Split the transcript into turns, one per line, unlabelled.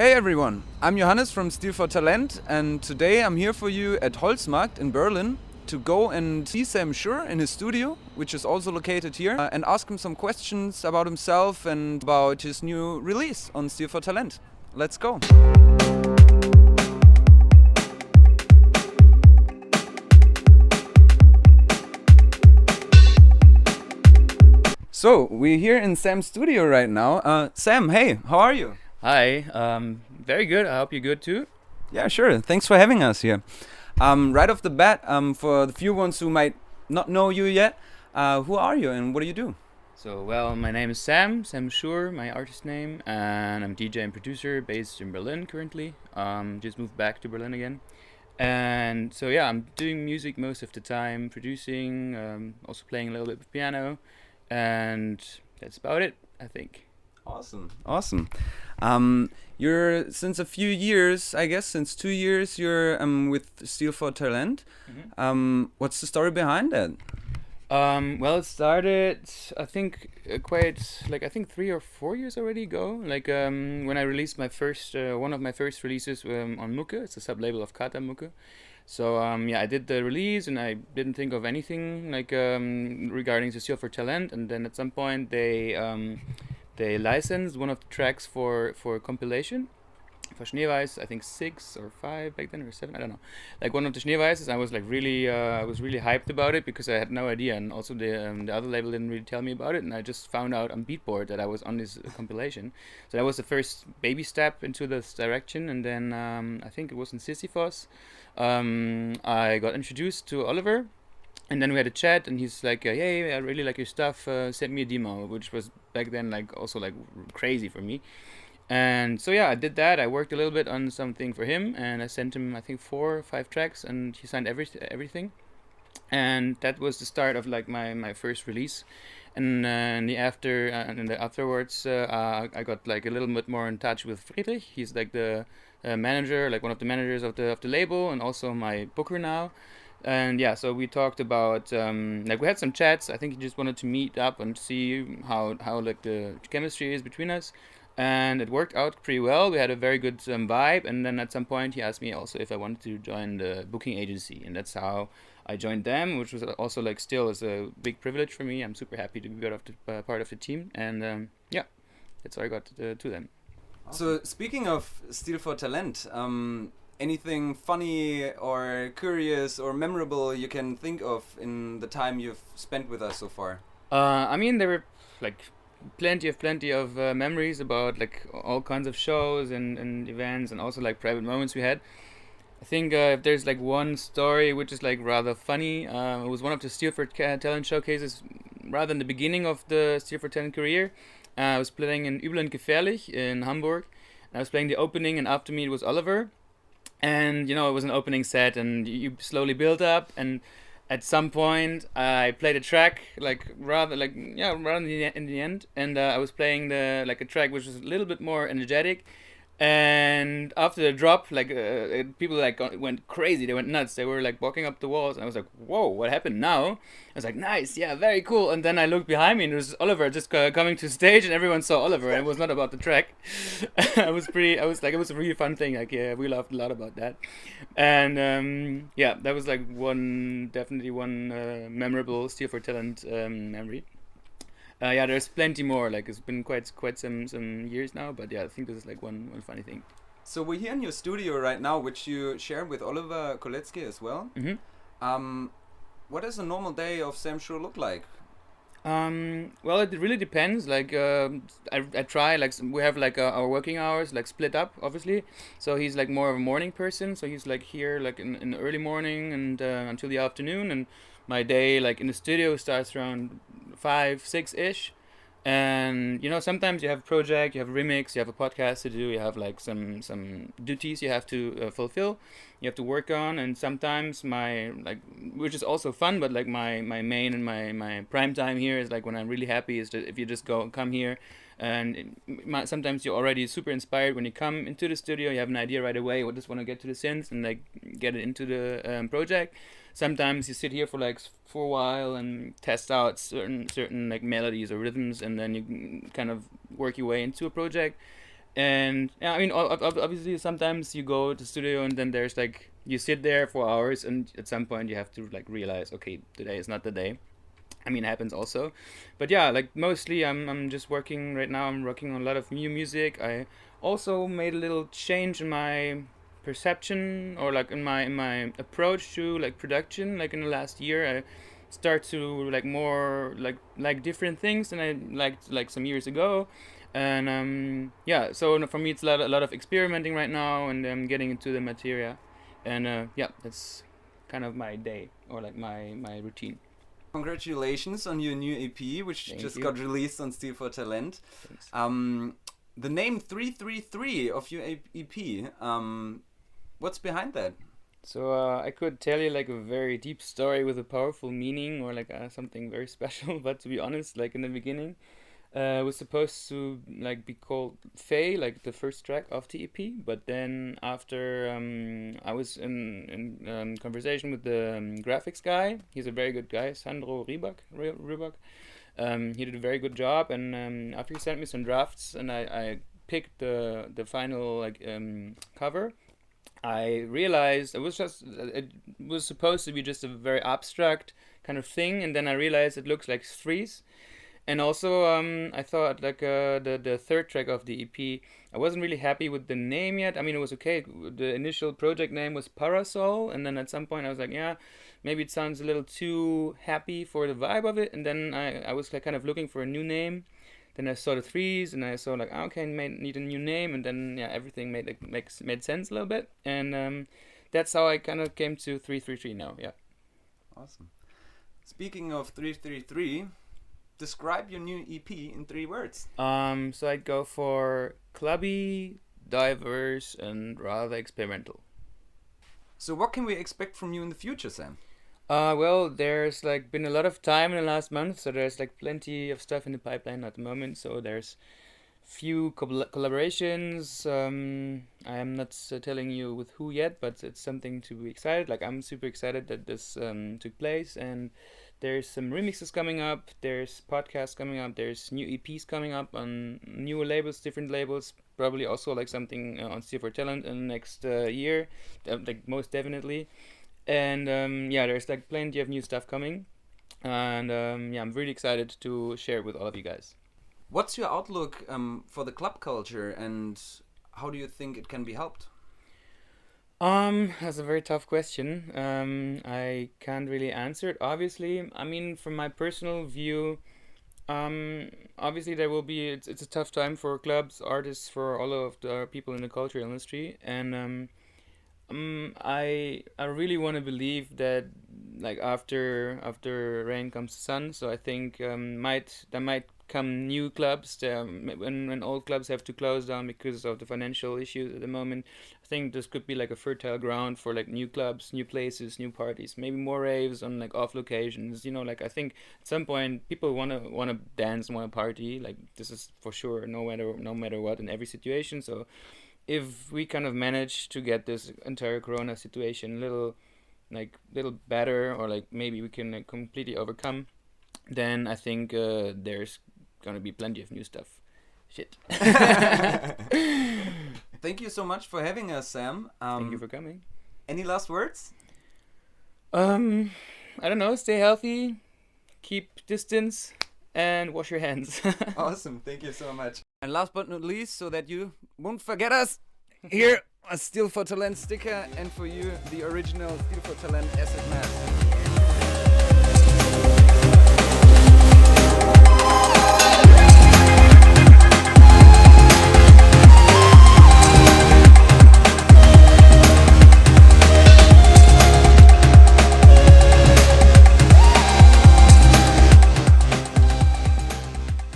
Hey everyone, I'm Johannes from Stil vor, and today I'm here for you at Holzmarkt in Berlin to go and see Sam Shure in his studio, which is also located here, and ask him some questions about himself and about his new release on Stil vor. Let's go! So, we're here in Sam's studio right now. Sam, hey, how are you?
Hi, very good. I hope you're good too.
Yeah, sure. Thanks for having us here. Right off the bat, for the few ones who might not know you yet, who are you and what do you do?
So, well, my name is Sam Shure, my artist name, and I'm DJ and producer based in Berlin currently. Just moved back to Berlin again. And so, yeah, I'm doing music most of the time, producing, also playing a little bit of piano, and that's about it, I think.
Awesome. You're since a few years, I guess, since 2 years, you're with Stil vor. What's the story behind that?
Well, it started, I think, I think 3 or 4 years already ago. When I released my first, one of my first releases on Mucke. It's a sub-label of Kata Mucke. So, I did the release and I didn't think of anything regarding the Stil vor, and then at some point they licensed one of the tracks for compilation for Schneeweiß, I think 6 or 5 back then, or 7, I don't know. Like one of the Schneeweißes, I was really hyped about it because I had no idea, and also the other label didn't really tell me about it, and I just found out on Beatport that I was on this compilation. So that was the first baby step into this direction, and then I think it was in Sisyphos. I got introduced to Oliver. And then we had a chat, and he's like, "Hey, I really like your stuff. Send me a demo," which was back then also crazy for me. And so I did that. I worked a little bit on something for him, and I sent him I think 4 or 5 tracks, and he signed everything. And that was the start of my first release. And afterwards, I got a little bit more in touch with Friedrich. He's the manager, one of the managers of the label, and also my booker now. And so we talked about we had some chats. I think he just wanted to meet up and see how the chemistry is between us, and it worked out pretty well. We had a very good vibe, and then at some point he asked me also if I wanted to join the booking agency, and that's how I joined them, which was also still is a big privilege for me. I'm super happy to be part of the team, and that's how I got to them.
So speaking of Stil vor, anything funny or curious or memorable you can think of in the time you've spent with us so far?
I mean, there were plenty of memories about all kinds of shows and events, and also private moments we had. I think if there's one story which is rather funny, it was one of the Stil vor Talent showcases rather in the beginning of the Stil vor Talent career. I was playing in Übel und Gefährlich in Hamburg. I was playing the opening, and after me it was Oliver. And, it was an opening set, and you slowly build up, and at some point I played a track, rather in the end, and I was playing a track which was a little bit more energetic, and after the drop, people went crazy, they went nuts, they were walking up the walls, and I was like, whoa, what happened now? I was like, nice, yeah, very cool. And then I looked behind me, and it was Oliver just coming to stage, and everyone saw Oliver, and it was not about the track. It was a really fun thing, we laughed a lot about that. And that was definitely one memorable Stil vor Talent memory. There's plenty more. It's been quite some years now, but I think this is one funny thing.
So we're here in your studio right now, which you share with Oliver Kolecki as well.
Mm-hmm.
What does a normal day of Sam Shure look like?
Well, it really depends. I try. We have our working hours split up, obviously. So he's more of a morning person. So he's here in the early morning and until the afternoon. And my day in the studio starts around 5-6 ish. And sometimes you have a project, you have a remix, you have a podcast to do, you have some duties you have to fulfill, you have to work on, and sometimes my which is also fun, but my main and my prime time here is when I'm really happy is that if you just come here, and sometimes you're already super inspired when you come into the studio, you have an idea right away, you just want to get to the synths and get it into the project. Sometimes you sit here for a while and test out certain melodies or rhythms, and then you kind of work your way into a project. And yeah, I mean, obviously, sometimes you go to the studio and then there's like you sit there for hours, and at some point you have to like realize, okay, today is not the day. I mean, it happens also, but yeah, like mostly I'm just working right now. I'm working on a lot of new music. I also made a little change in my perception, or like in my approach to like production. Like in the last year, I start to like more like different things than I liked like some years ago. And yeah, so for me it's a lot of experimenting right now, and getting into the materia. And yeah, that's kind of my day, or like my routine.
Congratulations on your new EP, which
Thank
just
you.
got released on Stil vor Talent.
Thanks.
The name 333 of your EP, what's behind that?
So I could tell you like a very deep story with a powerful meaning, or like something very special. But to be honest, like in the beginning, it was supposed to like be called Faye, like the first track of the EP. But then after I was in conversation with the graphics guy. He's a very good guy, Sandro Rybak. He did a very good job, and after he sent me some drafts, and I picked the final like cover. I realized it was supposed to be just a very abstract kind of thing, and then I realized it looks like threes. And also, I thought like the third track of the EP, I wasn't really happy with the name yet. I mean, it was okay. The initial project name was Parasol, and then at some point I was like, yeah, maybe it sounds a little too happy for the vibe of it. And then I was like kind of looking for a new name. Then I saw the threes, and I saw like, okay, need a new name, and then yeah, everything made sense a little bit, and that's how I kind of came to 333 now. Yeah.
Awesome. Speaking of 333, describe your new EP in 3 words.
So I'd go for clubby, diverse, and rather experimental.
So what can we expect from you in the future, Sam?
Well, there's like been a lot of time in the last month, so there's like plenty of stuff in the pipeline at the moment. So there's few collaborations. I am not telling you with who yet, but it's something to be excited. Like I'm super excited that this took place, and there's some remixes coming up. There's podcasts coming up. There's new EPs coming up on new labels, different labels. Probably also like something on Stil vor Talent in the next year, like most definitely. And yeah, there's like plenty of new stuff coming, and yeah, I'm really excited to share it with all of you guys.
What's your outlook for the club culture, and how do you think it can be helped?
That's a very tough question. I can't really answer it, obviously. I mean, from my personal view, obviously there will be, it's a tough time for clubs, artists, for all of the people in the culture industry, and I really want to believe that like after rain comes the sun. So I think there might come new clubs when old clubs have to close down because of the financial issues at the moment. I think this could be like a fertile ground for like new clubs, new places, new parties, maybe more raves on like off locations. You know, like I think at some point people wanna dance, wanna party. Like this is for sure, no matter what, in every situation. So if we kind of manage to get this entire corona situation a little better, or like maybe we can completely overcome, then I think there's gonna be plenty of new stuff. Shit.
Thank you so much for having us, Sam.
Thank you for coming.
Any last words?
I don't know, stay healthy, keep distance, and wash your hands.
Awesome, thank you so much. And last but not least, so that you won't forget us, here a Stil vor Talent sticker, and for you the original Stil vor Talent asset mask.